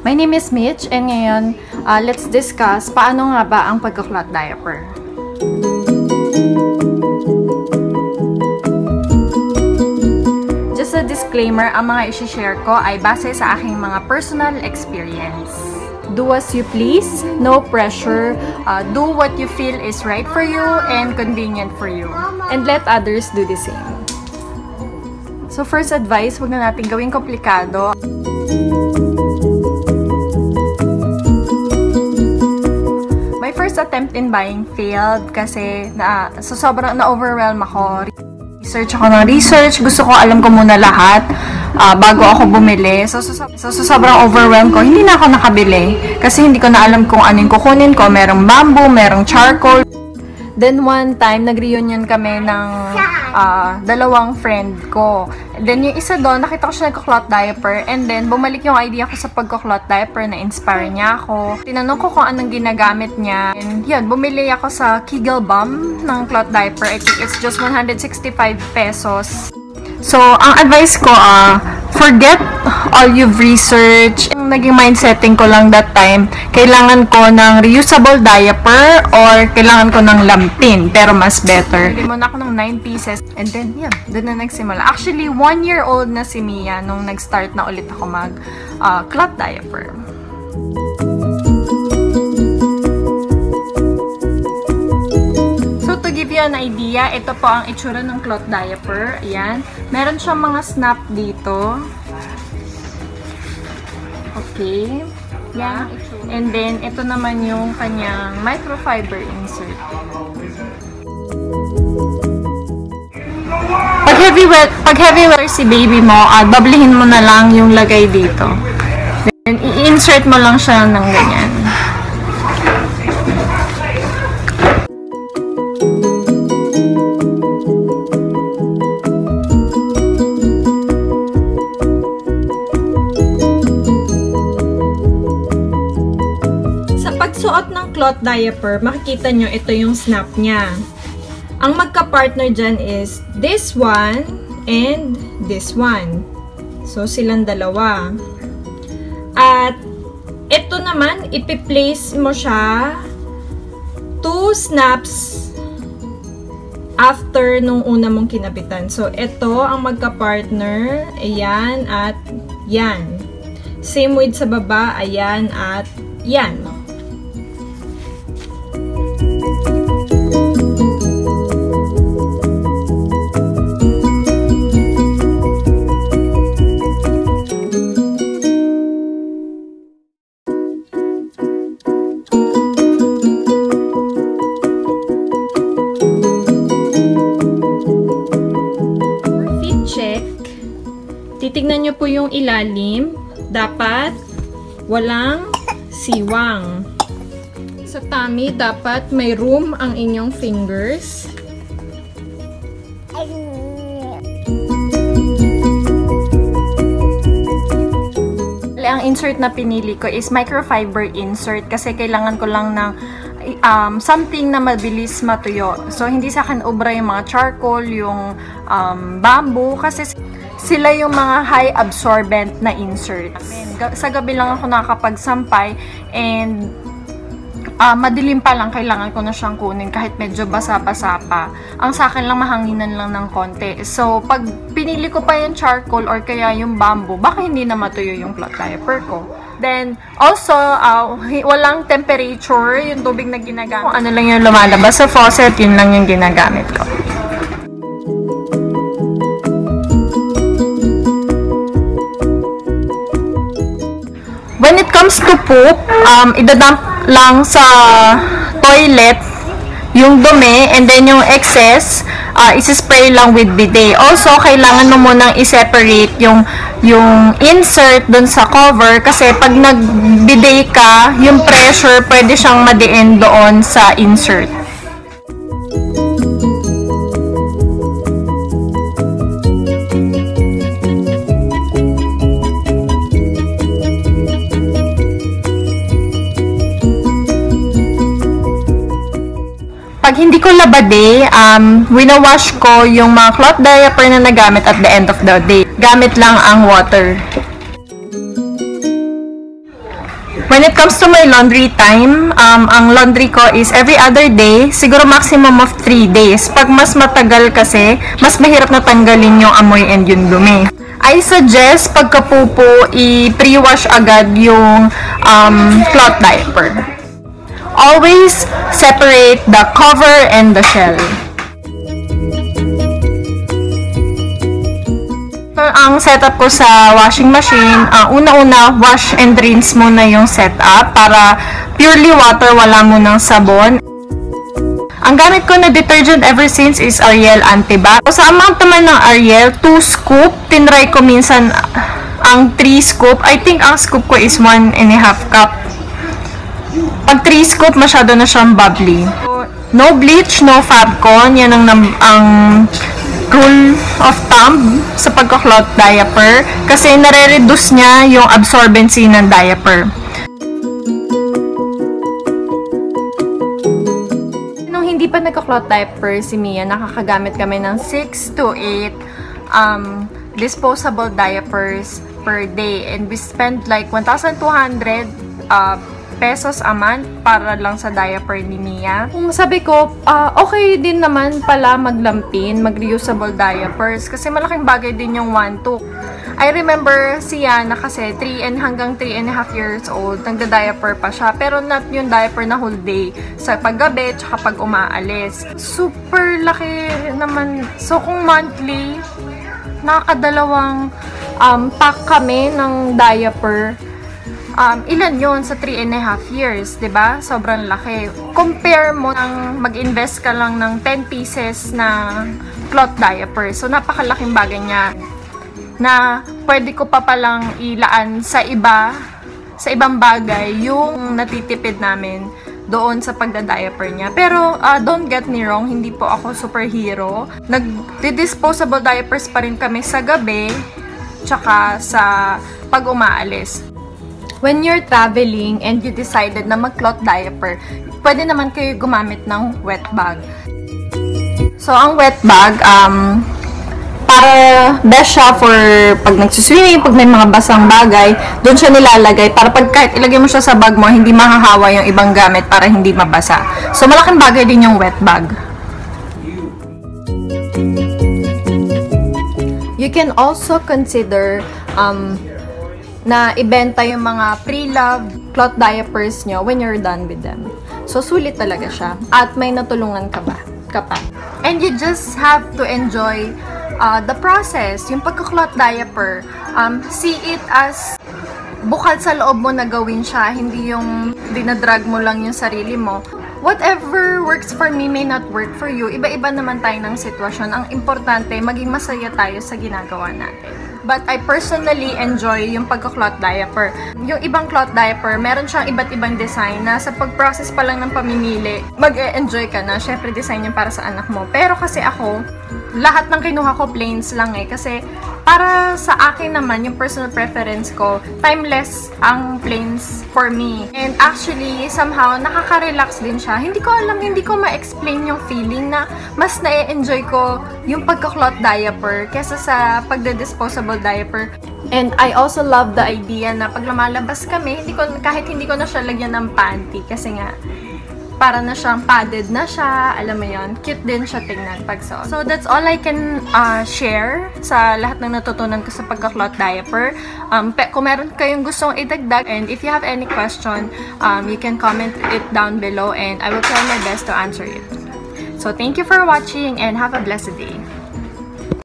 My name is Mitch and ngayon, let's discuss paano nga ba ang pagka-clot diaper. Just a disclaimer, ang mga isi-share ko ay base sa aking mga personal experience. Do as you please, no pressure, do what you feel is right for you and convenient for you. And let others do the same. So first advice, huwag na natin gawing komplikado. My first attempt in buying failed kasi sobrang na-overwhelm ako. Research ako ng research. Gusto ko alam ko muna lahat bago ako bumili. So sobrang overwhelmed ko. Hindi na ako nakabili kasi hindi ko na alam kung anong kukunin ko. Merong bamboo, merong charcoal. Then one time, nag-reunion kami ng dalawang friend ko. Then yung isa doon, nakita ko siya nagka-clot diaper. And then, bumalik yung idea ko sa pagka-clot diaper, na-inspire niya ako. Tinanong ko kung anong ginagamit niya. And yun, bumili ako sa Kegel Balm ng clot diaper. I think it's just 165 pesos. So, ang advice ko, forget all you've researched. Yung naging mindsetting ko lang that time, kailangan ko ng reusable diaper or kailangan ko ng lampin, pero mas better. Bili muna ako ng 9 pieces and then, yeah, doon na nagsimula. Actually, 1-year-old na si Mia nung nag-start na ulit ako mag-clot diaper. To give you an idea, ito po ang itsura ng clot diaper. Ayan. Meron siyang mga snap dito. Okay. Yan. And then, ito naman yung kanyang microfiber insert. Pag heavy weather si baby mo, bablihin mo na lang yung lagay dito. Then, i-insert mo lang siya ng ganyan. Pagsuot ng cloth diaper, makikita nyo ito yung snap niya. Ang magka-partner dyan is this one and this one. So, silang dalawa. At ito naman, ipi-place mo siya 2 snaps after nung una mong kinabitan. So, ito ang magka-partner. Ayan at yan. Same with sa baba. Ayan at yan. Titignan nyo po yung ilalim. Dapat walang siwang. Sa tummy, dapat may room ang inyong fingers. Ang insert na pinili ko is microfiber insert kasi kailangan ko lang ng something na mabilis matuyo. So, hindi sa akin obra yung mga charcoal, yung bamboo kasi sila yung mga high absorbent na inserts. Sa gabi lang ako nakakapagsampay and madilim pa lang kailangan ko na siyang kunin kahit medyo basa-basa pa. Ang sa akin lang mahanginan lang ng konti. So, pag pinili ko pa yung charcoal or kaya yung bamboo, baka hindi na matuyo yung clot diaper ko. Then, also, walang temperature yung tubig na ginagamit. Kung ano lang yung lumalabas sa faucet, yun lang yung ginagamit ko. When it comes to poop, idadump lang sa toilet yung dumi and then yung excess, isi-spray lang with bidet. Also, kailangan mo munang i-separate yung insert dun sa cover kasi pag nag-bidet ka, yung pressure pwede siyang madiin doon sa insert. Pag hindi ko labade, winawash ko yung mga cloth diaper na nagamit at the end of the day. Gamit lang ang water. When it comes to my laundry time, ang laundry ko is every other day, siguro maximum of 3 days. Pag mas matagal kasi, mas mahirap na tanggalin yung amoy and yung dumi. I suggest pagkapupo, i-pre-wash agad yung cloth diaper. Always separate the cover and the shell. Ang setup ko sa washing machine, una-una, wash and rinse muna yung setup para purely water, wala munang sabon. Ang gamit ko na detergent ever since is Ariel Antibac. Sa amount naman ng Ariel, 2 scoop. Tinry ko minsan ang 3 scoop. I think ang scoop ko is 1.5 cup. Pag 3 scoop, masyado na siyang bubbly. No bleach, no Fabcon. Yan ang rule of thumb sa pagka-cloth diaper kasi nare-reduce niya yung absorbency ng diaper. Nung hindi pa nagka-cloth diaper si Mia, nakakagamit kami ng 6 to 8 disposable diapers per day, and we spend like 1,200 pesos a month para lang sa diaper ni Mia. Kung sabi ko, okay din naman pala maglampin, mag-reusable diapers kasi malaking bagay din yung 1-2. I remember si Yana kasi hanggang 3.5 years old, nagda-diaper pa siya, pero not yung diaper na whole day. Sa paggabi, tsaka pag umaalis. Super laki naman. So, kung monthly, nakakadalawang pack kami ng diaper. Ilan yon sa 3.5 years, 'di ba? Sobrang laki. Compare mo nang mag-invest ka lang ng 10 pieces na cloth diaper. So napakalaking bagay niya na pwede ko pa palang ilaan sa ibang bagay yung natitipid namin doon sa pagda-diaper niya. Pero don't get me wrong, hindi po ako superhero. Nag-disposable diapers pa rin kami sa gabi tsaka sa pag umaalis. When you're traveling and you decided na mag-cloth diaper, pwede naman kayo gumamit ng wet bag. So, ang wet bag, para best siya for pag nagsuswimming, pag may mga basang bagay, doon siya nilalagay para pag kahit ilagay mo siya sa bag mo, hindi mahahawa yung ibang gamit para hindi mabasa. So, malaking bagay din yung wet bag. You can also consider na ibenta yung mga pre-loved cloth diapers nyo when you're done with them. So, sulit talaga siya. At may natulungan ka pa. And you just have to enjoy the process. Yung pagka-cloth diaper, see it as bukal sa loob mo na gawin siya. Hindi yung dinadrag mo lang yung sarili mo. Whatever works for me may not work for you. Iba-iba naman tayo ng sitwasyon. Ang importante, maging masaya tayo sa ginagawa natin. But I personally enjoy yung pagka-cloth diaper. Yung ibang cloth diaper, meron siyang iba't ibang design na sa pag-process pa lang ng pamimili, mag-e-enjoy ka na. Syempre, design yung para sa anak mo. Pero kasi ako, lahat ng kinuha ko plains lang eh. Kasi para sa akin naman, yung personal preference ko, timeless ang plains for me. And actually, somehow, nakaka-relax din siya. Hindi ko ma-explain yung feeling na mas na-enjoy ko yung pagka-cloth diaper kesa sa pagda-disposable diaper. And I also love the idea na pag lumalabas kami, kahit hindi ko na siya lagyan ng panty kasi nga, para na siyang padded na siya, alam mo yun, cute din siya tingnan pag suot. So that's all I can share sa lahat ng natutunan ko sa pagka-cloth diaper. Kung meron kayong gustong idagdag, and if you have any question, you can comment it down below and I will try my best to answer it. So thank you for watching and have a blessed day.